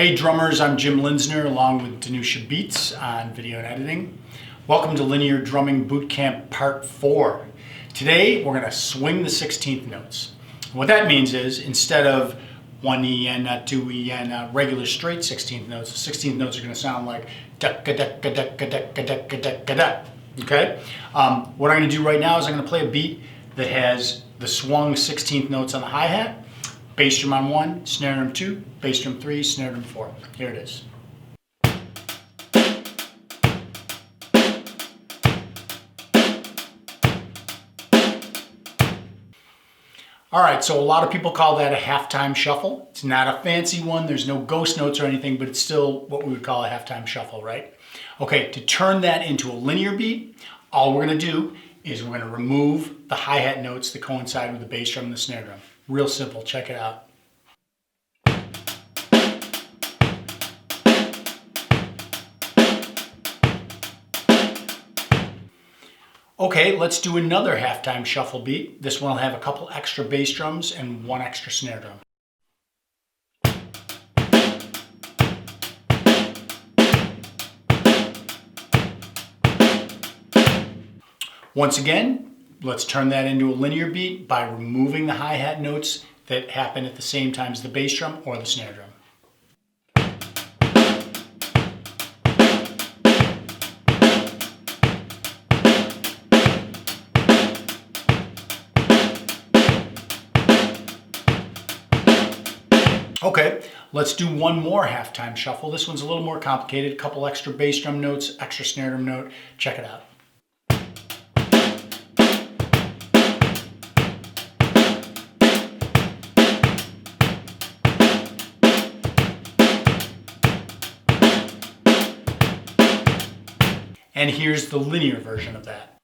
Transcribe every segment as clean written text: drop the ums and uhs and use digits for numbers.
Hey drummers, I'm Jim Linsner along with Danusha Beats on video and editing. Welcome to Linear Drumming Bootcamp Part 4. Today we're going to swing the 16th notes. What that means is instead of 1 E and 2 E and regular straight 16th notes, the 16th notes are going to sound like da ga da ga da ga da ga da ga da ga da. Okay? What I'm going to do right now is I'm going to play a beat that has the swung 16th notes on the hi-hat. Bass drum on 1, snare drum 2, bass drum 3, snare drum 4. Here it is. Alright, so a lot of people call that a halftime shuffle. It's not a fancy one, there's no ghost notes or anything, but it's still what we would call a halftime shuffle, right? Okay, to turn that into a linear beat, all we're going to do is we're going to remove the hi-hat notes that coincide with the bass drum and the snare drum. Real simple, check it out. Okay, let's do another halftime shuffle beat. This one will have a couple extra bass drums and one extra snare drum. Once again, let's turn that into a linear beat by removing the hi-hat notes that happen at the same time as the bass drum or the snare drum. Okay, let's do one more halftime shuffle. This one's a little more complicated. A couple extra bass drum notes, extra snare drum note. Check it out. And here's the linear version of that.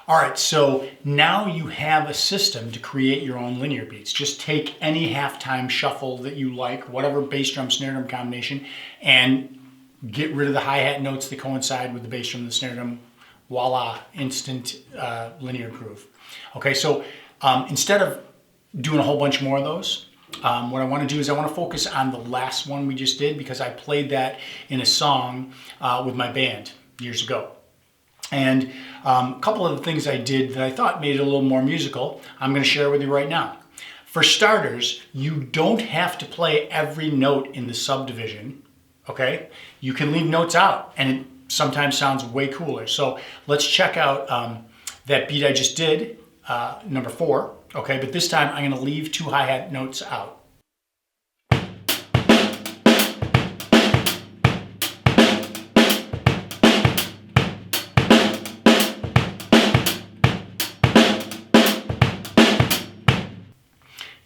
All right, so now you have a system to create your own linear beats. Just take any halftime shuffle that you like, whatever bass drum, snare drum combination, and get rid of the hi-hat notes that coincide with the bass drum and the snare drum. Voila, instant linear groove. Okay, so instead of doing a whole bunch more of those, what I want to do is I want to focus on the last one we just did because I played that in a song with my band years ago. And a couple of the things I did that I thought made it a little more musical, I'm going to share with you right now. For starters, you don't have to play every note in the subdivision, okay? You can leave notes out, and it sometimes sounds way cooler. So let's check out that beat I just did, number 4, okay? But this time I'm going to leave 2 hi-hat notes out.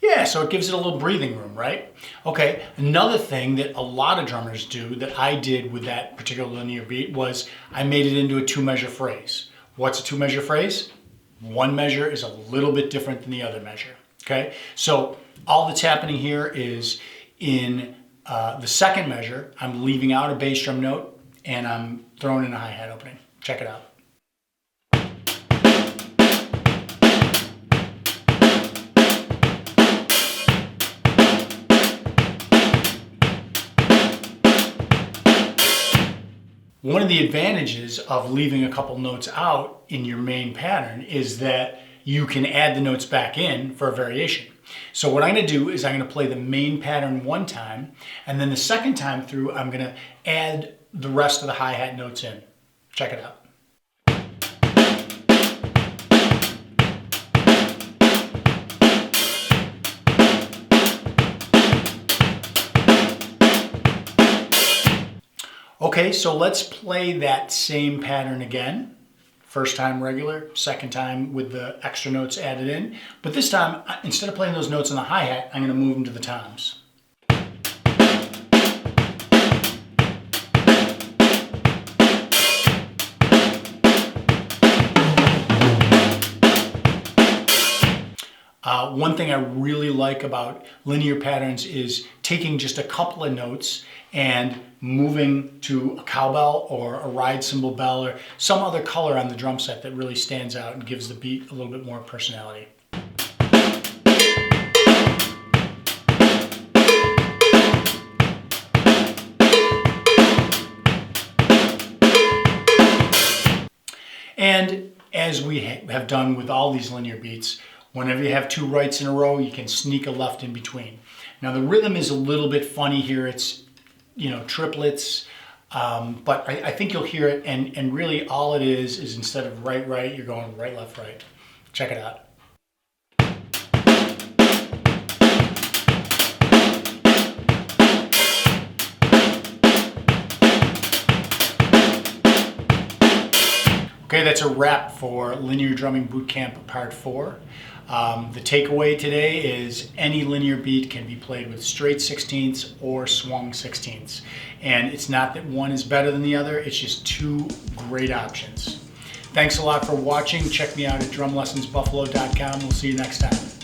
Yeah, so it gives it a little breathing room, right? Okay, another thing that a lot of drummers do that I did with that particular linear beat was I made it into a 2-measure phrase. What's a 2-measure phrase? One measure is a little bit different than the other measure, okay? So all that's happening here is in the second measure, I'm leaving out a bass drum note and I'm throwing in a hi-hat opening. Check it out. One of the advantages of leaving a couple notes out in your main pattern is that you can add the notes back in for a variation. So what I'm going to do is I'm going to play the main pattern one time, and then the second time through I'm going to add the rest of the hi-hat notes in. Check it out. Okay, so let's play that same pattern again. First time regular, second time with the extra notes added in. But this time, instead of playing those notes on the hi-hat, I'm going to move them to the toms. One thing I really like about linear patterns is taking just a couple of notes and moving to a cowbell or a ride cymbal bell or some other color on the drum set that really stands out and gives the beat a little bit more personality. And as we have done with all these linear beats, whenever you have two rights in a row, you can sneak a left in between. Now the rhythm is a little bit funny here. It's, you know, triplets, but I think you'll hear it, and really all it is instead of right, right, you're going right, left, right. Check it out. Okay, that's a wrap for Linear Drumming Bootcamp Part 4. The takeaway today is any linear beat can be played with straight 16ths or swung 16ths. And it's not that one is better than the other, it's just two great options. Thanks a lot for watching. Check me out at drumlessonsbuffalo.com. We'll see you next time.